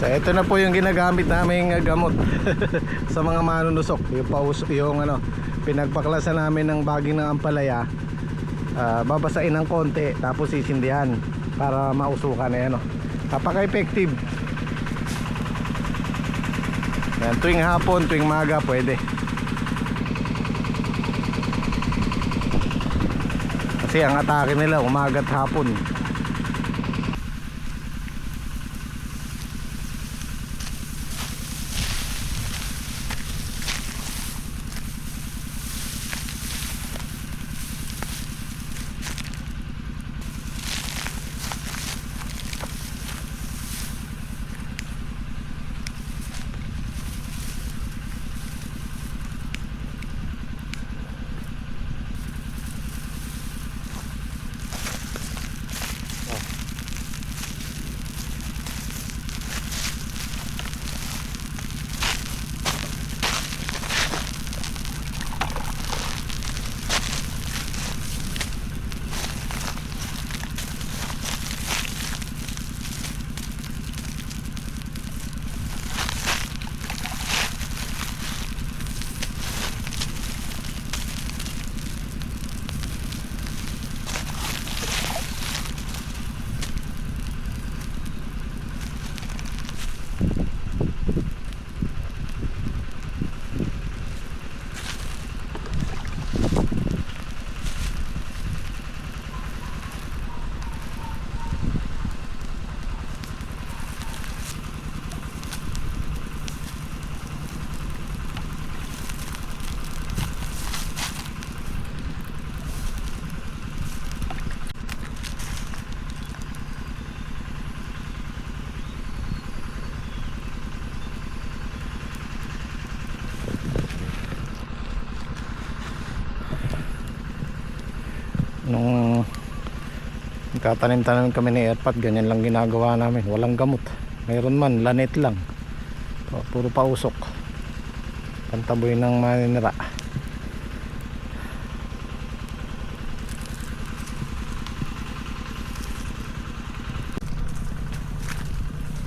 So ito na po yung ginagamit naming gamot sa mga manunusok. Yung ano, pinagpaklasan namin ng baging ng ampalaya. Babasain ng konti tapos sisindihan para mausukan. Ano, napaka-effective. Yan, tuwing hapon, tuwing maga pwede. Kasi ang atake nila umaga at hapon. Nung nagtatanim-tanim kami ni Erpat, ganyan lang ginagawa namin. Walang gamot. Mayroon man, lanet lang. Puro pausok. Pantaboy ng maninira.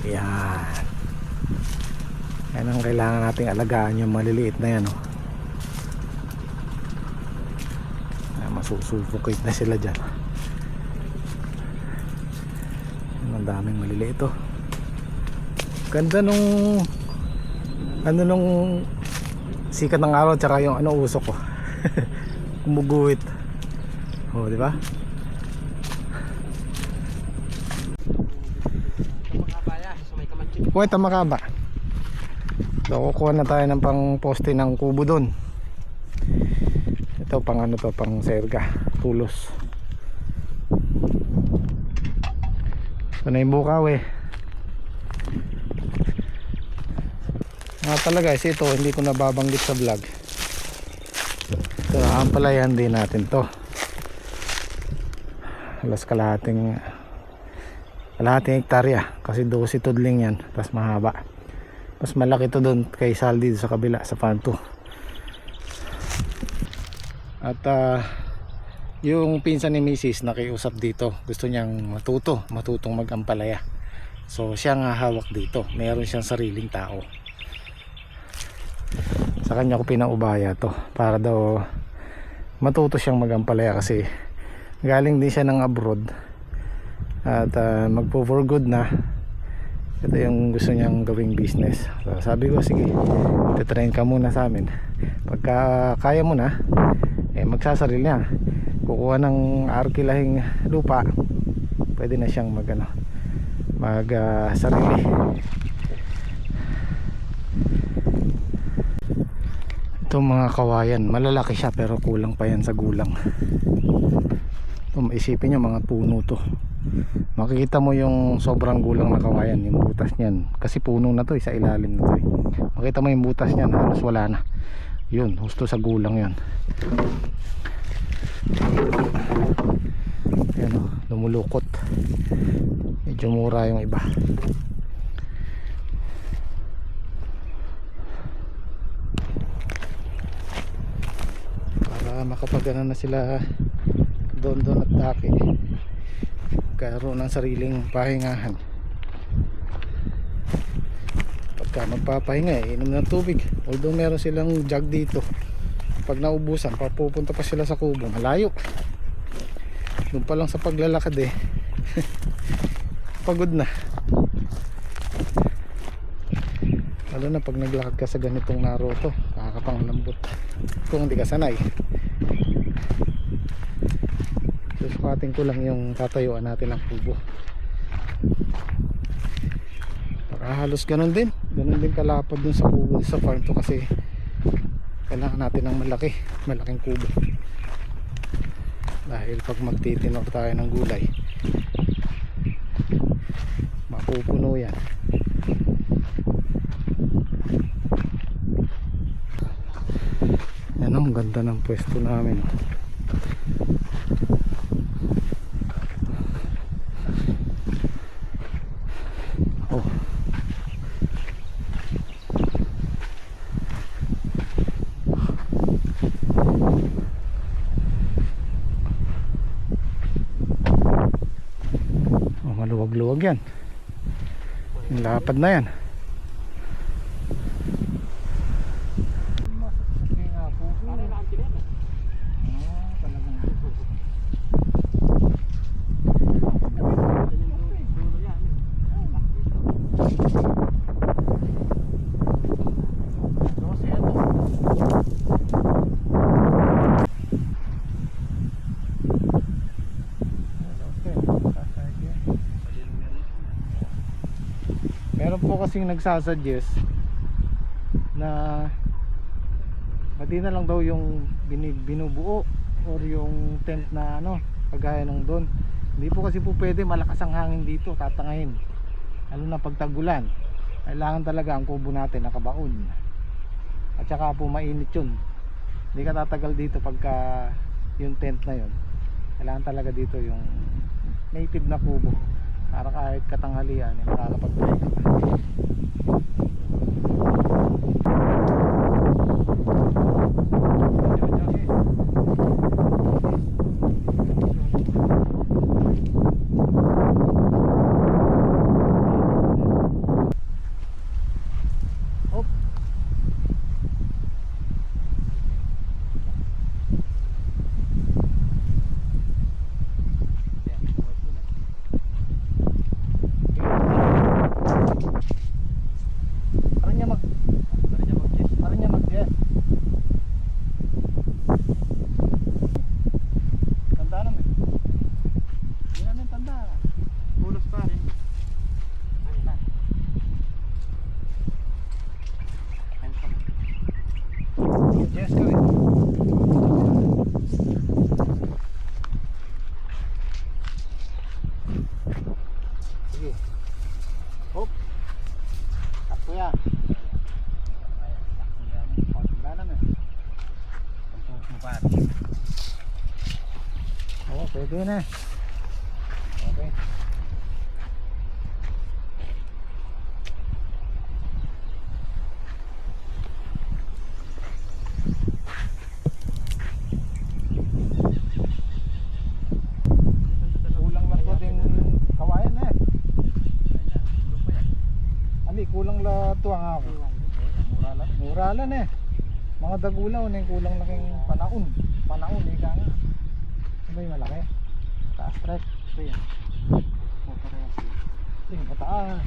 Yan. Yan ang kailangan nating alagaan, yung maliliit na yan. Masusuffocate na sila dyan. Ang daming maliliit ito. Ganda nung ano, nung sikat ng araw tsaka yung ano, usok ko. Kumuguhit. Oh, di ba? Kuwenta makaba. So kukuha na tayo ng pang poste ng kubo doon. Ito pang ano to, pang serga, tulos. Ito na yung bukaw eh. Nga pala guys, ito hindi ko nababanggit sa vlog. Ito, ampalayan din natin to. Alas kalahating hektarya. Kasi 12 tudling yan, tapos mahaba. Mas malaki to doon kay Saldi sa kabila, sa farm 2. At yung pinsan ni Mrs. nakiusap dito, gusto niyang matutong mag-ampalaya. So siya nga hawak dito, meron siyang sariling tao. Sa kanya ko pinaubaya to, para daw matuto siyang mag-ampalaya. Kasi galing din siya ng abroad at magpo-for good na. Ito yung gusto niyang gawing business. So sabi ko, sige, titrain ka muna sa amin. Pagka kaya mo na, magsasarili niya, kukuha ng arkilahing lupa, pwede na siyang sarili. Itong mga kawayan, malalaki siya pero kulang pa yan sa gulang. Isipin nyo, mga puno to. Makikita mo yung sobrang gulang na kawayan, yung butas niyan, kasi puno na to, sa ilalim na to. Makita mo yung butas niyan, halos wala na. Yun, husto sa gulang yun. Ayan o, lumulukot. Medyo mura yung iba. Para makapagana na sila doon at daki, karoon ng sariling pahingahan. pagka magpapahinga inom ng tubig. Although meron silang jug dito, pag naubusan papupunta pa sila sa kubo, malayo. Doon pa lang sa paglalakad pagod na. Lalo na pag naglakad ka sa ganitong naruto, nakakapanglambot kung hindi ka sanay. Susukatin ko lang yung tatayuan natin ng kubo. Halos ganun din kalapad dun sa kubo sa farm to, kasi kailangan natin ng malaking kubo, dahil pag magtitinor tayo ng gulay mapupuno yan. Yan, ang ganda ng pwesto namin. Maluwag-luwag yan, yung lapad na yan. Meron po kasing nagsasuggest na pati na lang daw yung binubuo or yung tent na kagaya nung doon. Hindi po kasi po pwede, malakas ang hangin dito, tatangahin. Lalo na pag tagulan, kailangan talaga ang kubo natin nakabaon. At saka po mainit yun, hindi ka tatagal dito pagka yung tent na yun. Kailangan talaga dito yung native na kubo, para kahit katanghalian makakapagpahinga. Pwede na. Okay. Kulang lang po din kawayan Ali, kulang la tuwang ako. Mura lang mga dagulaw na yung kulang laking panahon ika nga. Ano yung malaki? Taas trek. Ito yan. Ito yung pataas.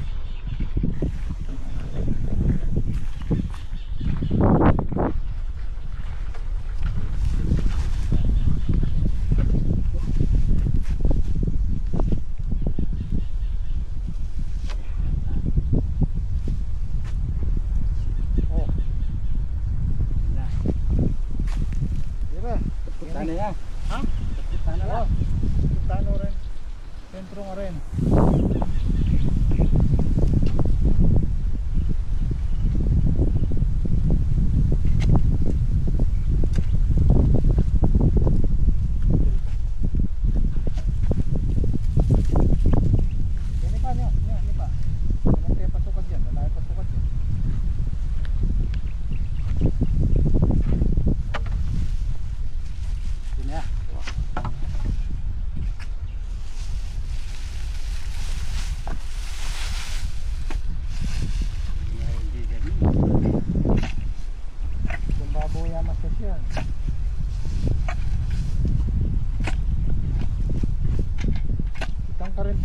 Sana ya? Ha? Sana lang. Tano rin. Sentro nga rin.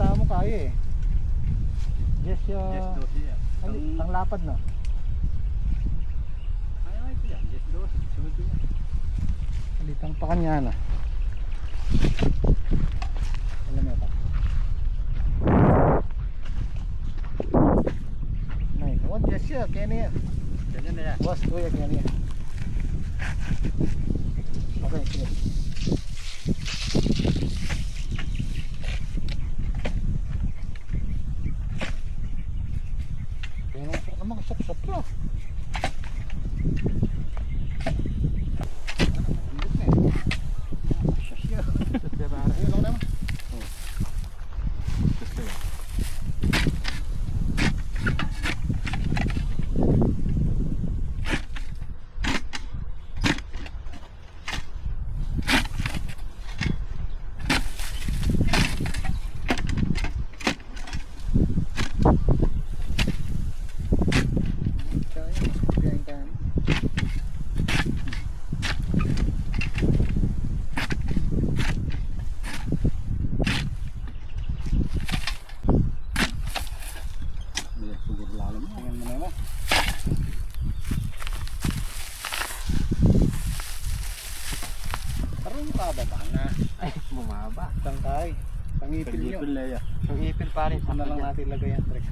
bata mo kaya eh. Just yung... Yes, dos yan. Ang lapad no? Ayaw ito yan. Yes, dos. Sunod yan.Alitang pa kanya na. Alam mo pa. Nay, what just siya, kaya niya. Ganyan na yan. Was kuya, kaya niya. Okay, sige. Kaya naman kasap-sap ka. Siguro lalo mo. Tingnan mo naman. Parang mababa na. Ay, bumaba. Tangkay. Pangipil nyo. Pag-ipil na yan. Yung ipil pa rin. Ano lang natin lagay ang trick.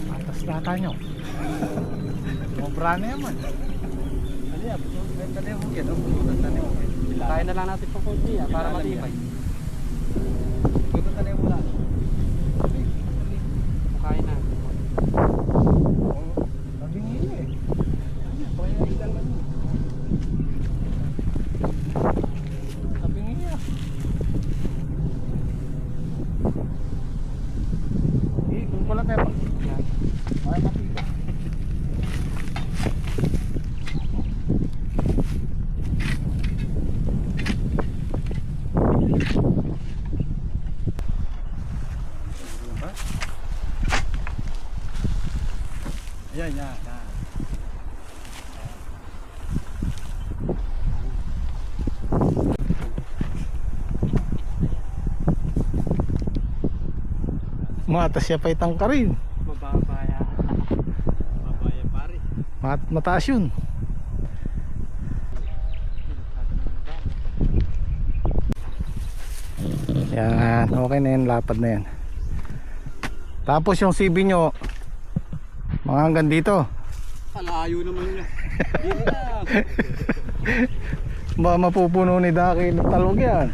Patas lata nyo. Mabra na yaman. Ano yan? Tanim mo yan. Tanim mo yan. Kaya na lang natin pang konti para Ilalim matibay. Tanim mo lang. Kaya na. Labing ilo eh. Kaya ilan lang yun. Labing ilo. Kung pala tayo pa. Ay, matibay. Ayan, yan. Yan. Matas siya pa itang ka rin. Mababa yan. Mabaya pare. Mataas yun. Yan, okay na yan, lapad na yan. Tapos yung CB nyo, mga hanggang dito. Alayo naman nila. Dito na. Ba mapupuno ni Daki ng talog yan.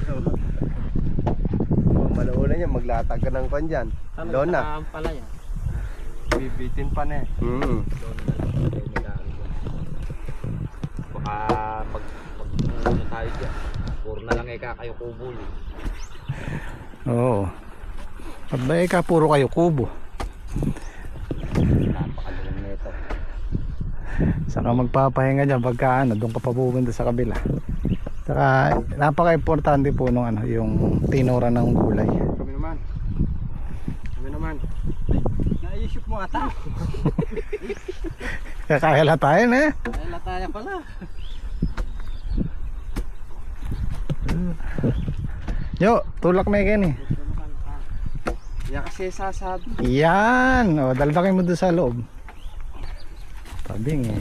Malauna niya, maglatag ka ng kwan dyan. Lona. Ang pala yan. Bibitin pa na eh. Baka ano tayo dyan. Puro na lang kayo kubo. Oo. At ba ka, puro kayo kubo. Napakalulang nito. Saka magpapahinga dyan pagka ano, doon ka pa pupunta sa kabila. Saka napaka-importante po nung ano, yung tinura ng gulay. Kami naman. Kami naman. Naisip mo ata. Kaya la tayo na eh. Ay, lataya pala. Yo, tulak na yan eh. Yan kasi sasabi. Yan! O, daldakay mo doon sa loob. Tabing eh.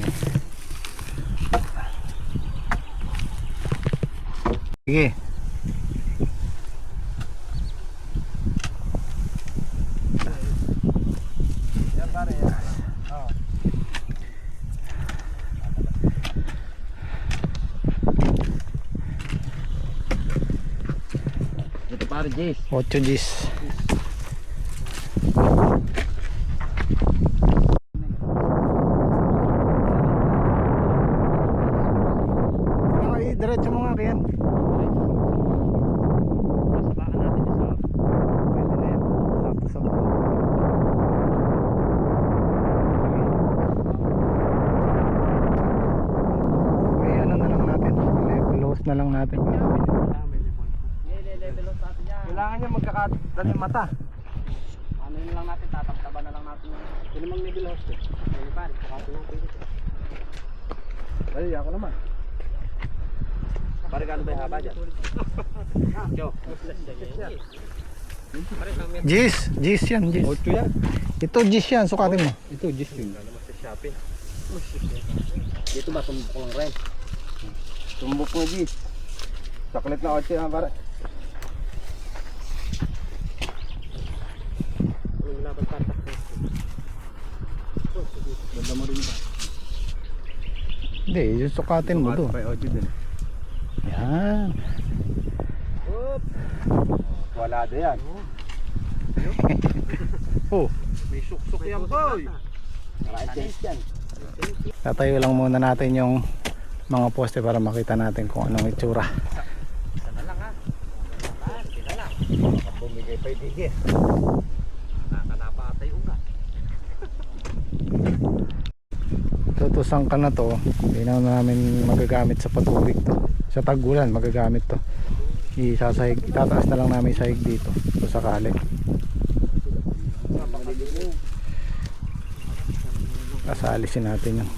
Sige. Yan pare yan. Oh. Ito pare Jace. 8 Gs. Diretso mo nga yan. Sabakan natin isa. Pwede na yan. Sakto sa mga. Okay, ano na lang natin. Close na lang natin. May limon. Level up natin yan. Kailangan niya magkakatanim mata. Ano yun lang natin, tatabtaban na lang natin. Yun namang nibil host eh. Yun pare, kapatid ng pilit eh. Ay, ako naman. Pare, gano'n ba yung haba dyan? Yo. Gis yan, gis. 8 yan. Ito gis yan, sukatin mo. Ito, just yun. Naman sa Shopee. Dito ba, tumbok ko lang rin. Tumbok mo, G. Saklit na 8 yan, pare. Yung laban tatak. Ganda mo rin ba? Hindi, yung sukatin mo doon. May 8 din. Yan. Wala din yan. Oh, May suksok yan, boy! Naka-change yan. tatayo lang muna natin yung mga poste para makita natin kung anong itsura. Isa na lang ha. Sige na lang. Kapag bumigay pa yung digit. Nakanapatay unga. Tutusang ka na to, hindi na namin magagamit sa patubig to. Sa tag-ulan magagamit to. Itataas na lang namin sahig dito kung sakali. Kasalisin natin yun.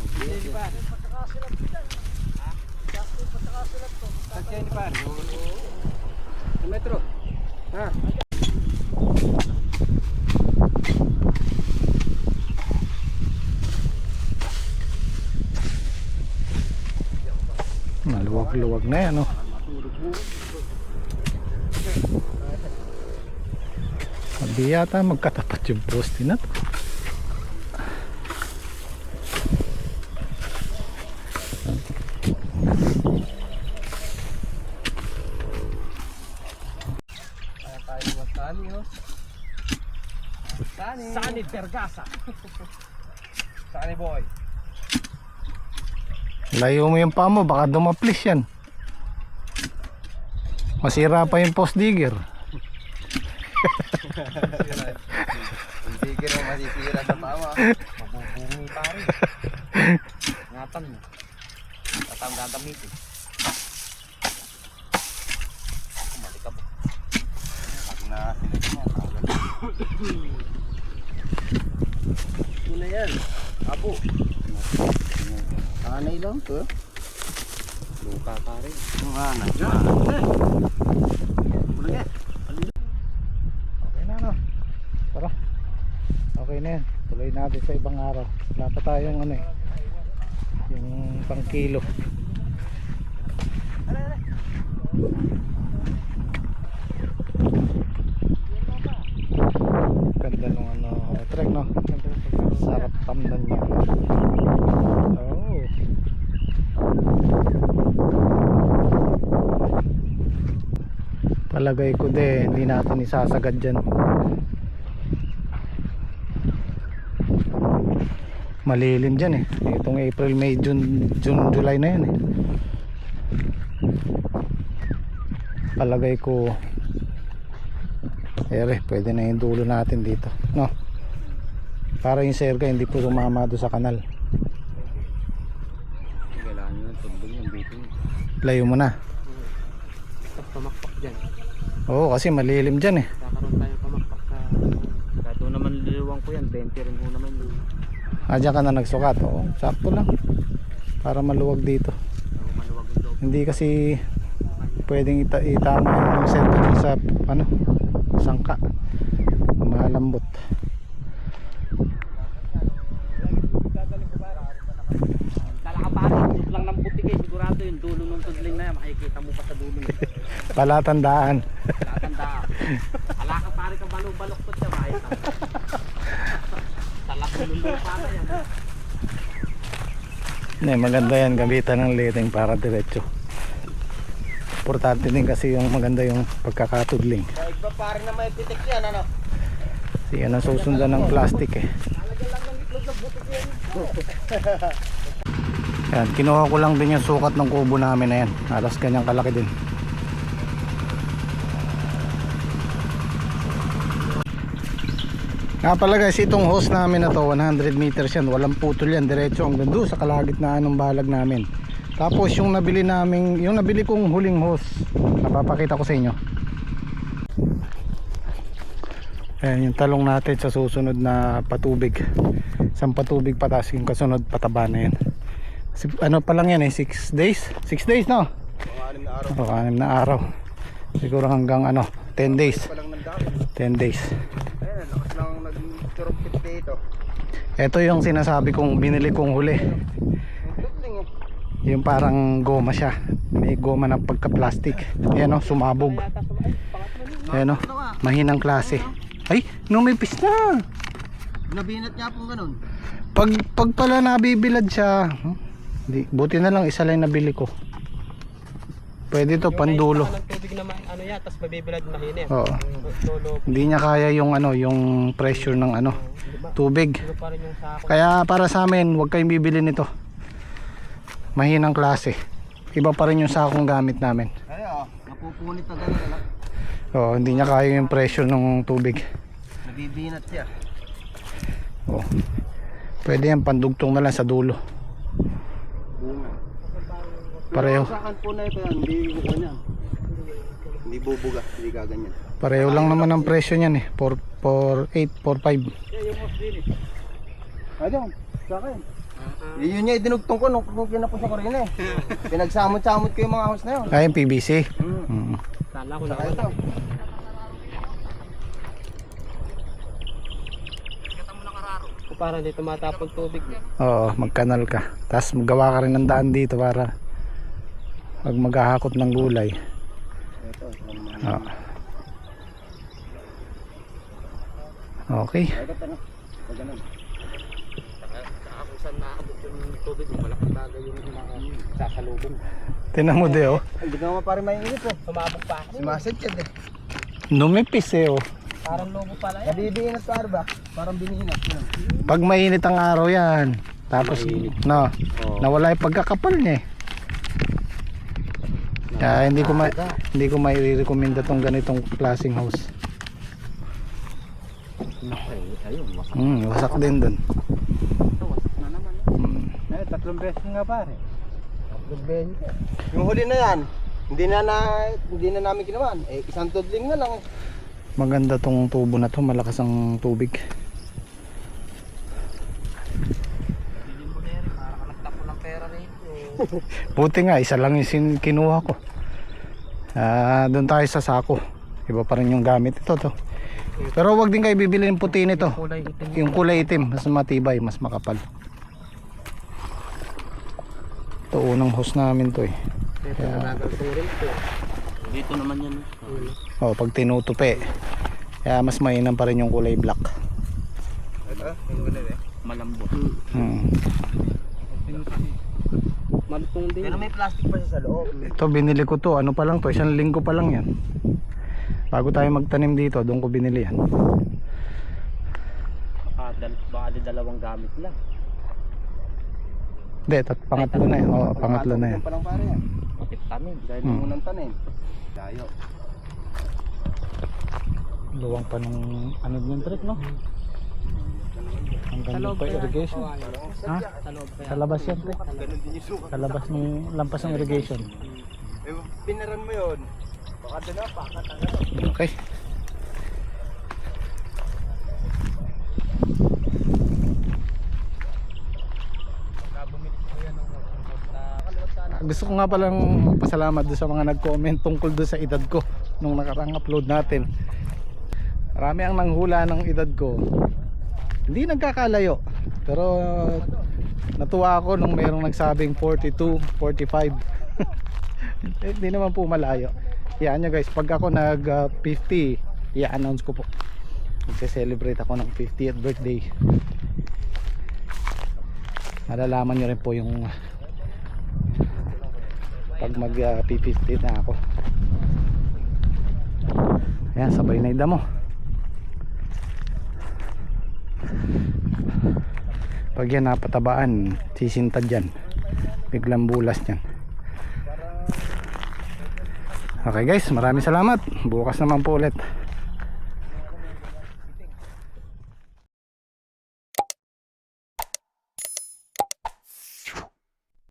Sakyan ni pare. Metro. Ha? Maluwag-luwag na yan, oh. Sabi yata magkatapat yung poste na to. Ayan tayo ng Sani, oh. Sani. Sani Bergasa. Sani boy. Layo mo yung paa mo, baka dumaplis yan. Masira pa yung post digger. Hindi ka na masisira sa tama. Mabubungi pare. Ingatan mo. Tatang gagamitin. Kumali ka po. Pag na sila mo, Ito na yan. abo. Anay lang to. Luka pare. Yung hanap. Okay na, no? Tara. Okay na yan. Tuloy natin sa ibang araw. Wala pa tayong ano eh. Yung pang kilo. Ganda nung ano, trek, no? Sarap tamdan niya. Oh. Palagay ko hindi natin isasagad dyan. Malilim dyan eh. Itong April, May, June, July na yan eh. Palagay ko pwede na yung dulo natin dito, no? Para yung serga hindi po sumama doon sa kanal. Kailangan nyo ng tundong yung bitin. Layo mo na. Pamakpak dyan. Oo, kasi malilim dyan eh. Kakaroon tayo pamakpak sa... Kahit doon naman liliwang ko yan, 20 rin ho naman yun. Diyan ka na nagsukat. Oo, sakto lang. Para maluwag dito. Maluwag yung loob. Hindi kasi pwedeng itama yung serga dyan sa ano, sangka. Malambot. Dala ka pare, tulog lang ng butik eh. Sigurado yung dulo ng tudling na yan. Makikita mo pa sa dulo. Palatandaan. Tatanda. Ala ka pare ka balong-balok ko siya. Makita mo. Talak mo nung pare yan. Maganda yan, gamitan ng lighting para diretso. Importante din kasi yung maganda yung pagkakatudling. Kahit ba pare na may pitik yan, ano? Kasi yan ang susundan ng plastic eh. Yan, kinuha ko lang din yung sukat ng kubo namin na yan. Alas ganyang kalaki din. Nga pala guys, itong hose namin na to 100 meters yan, walang putol yan, diretso hanggang doon sa kalagitnaan ng balag namin. Tapos yung nabili kong huling hose, napapakita ko sa inyo. Ayan yung talong natin sa susunod na patubig. Isang patubig patas, yung kasunod pataba na yan. Ano pa lang yan eh, 6 days? 6 days no? Mga 6 na araw. O, 6 na araw. Siguro hanggang 10 days. Palang nandaan. 10 days. Ayun, lakas lang nag-churok ito. Ito yung sinasabi kong binili kong huli. Ang tutling eh. Yung parang goma siya. May goma ng pagka-plastic. Ayan o, sumabog. Ayan o, mahinang klase. Ay, numipis na. Nabinat niya pong ganun. Pag pala nabibilad siya, buti na lang isa lang nabili ko. Pwede to pandulo. Ng tubig na ano yan, tapos mabibilad mahina. Oo. Lolo, Hindi niya kaya yung yung pressure ng tubig. pa rin yung sako. Kaya para sa amin, huwag kayong bibili nito. Mahinang klase. Iba pa rin yung sakong gamit namin. Ay, napupunit na ganun. Ano? Oo, hindi niya kaya yung pressure ng tubig. Nabibinat siya. Oo. Pwede yan, pandugtong na lang sa dulo. Bunga. Pareho. Sa akin po na ito yan, hindi buka niyan. Hindi bubuga, hindi gaganyan. Pareho lang naman ang presyo niyan eh. 4.8, 4.5. Ayun, sa akin. Yun niya idinugtong ko nung kinapos ako rin eh. Pinagsamot-samot ko yung mga house na yun. Ay, yung PVC. Mm. Kala ko Saka naman. ito. Para di tumatapon tubig. Oo, magkanal ka. Tapos magawa ka rin ng daan dito para pag maghahakot ng gulay. Ito, Oo. Okay. ito, ano? Pag ganun. Saka kung saan naabot yung tubig, malaking bagay yung mga sasalubong. Tinan mo de oh. Ay, hindi ka naman pare mainit eh. Sumabog pa ako. Sumasit yan eh. Numipis eh oh. Parang lobo pala yan. Nabibinat pa ba? Parang bininat. Yun. Pag mainit ang araw yan. Tapos no, nawala yung pagkakapal niya eh. Kaya hindi ko mai-recommenda tong ganitong klaseng house. Ayun, wasak Wasak din dun. na naman. Eh, 3 beses nga pare. 3 beses. Yung huli na yan, hindi na namin ginawan. Eh, isang tudling na lang eh. Maganda tong tubo na to, malakas ang tubig. Hindi mo na yan, parang nagtapo ng pera rito. Buti nga, isa lang yung kinuha ko. Doon tayo sa sako. Iba pa rin yung gamit ito to. Pero wag din kayo bibili ng puti nito. Kulay itim. Yung kulay itim, mas matibay, mas makapal. Ito unang host namin to eh. Ito na rin ito. Dito naman yan. Oh, pag tinutupi. Kaya mas mainam pa rin yung kulay black. Yung ganun eh. Malambot. Malutong din. Pero may plastic pa siya sa loob. Ito binili ko to, ano pa lang to, 1 linggo pa lang yan. Bago tayo magtanim dito, doon ko binili yan. Baka di dalawang gamit lang. Hindi, pangatlo na yan. Oo, pangatlo na yan. Pa lang pare yan. Patip tanim. Dahil yung unang tanim. Dayo. Luwang pa ng ano yung trick no? Hanggang doon pa irrigation. Ha? Sa loob pa yan. Sa labas yan pre. Ganun din yung suka. Sa labas ng lampas ng irrigation. Eh, pinaran mo yun. Baka doon na, pakat ang ano. Okay. Gusto ko nga palang pasalamat doon sa mga nag-comment tungkol doon sa edad ko nung nakarang upload natin. Marami ang nanghula ng edad ko. Hindi nagkakalayo. Pero natuwa ako nung mayroong nagsabing 42, 45. Hindi naman po malayo. Yan nyo guys, pag ako nag 50, i-announce ko po. Magse-celebrate ako ng 50th birthday. Malalaman nyo rin po yung pag mag 50 na ako. Ayan, sabay na idamo. Pag yan napatabaan, sisintad yan. Biglang bulas yan. Okay guys, maraming salamat. Bukas naman po ulit.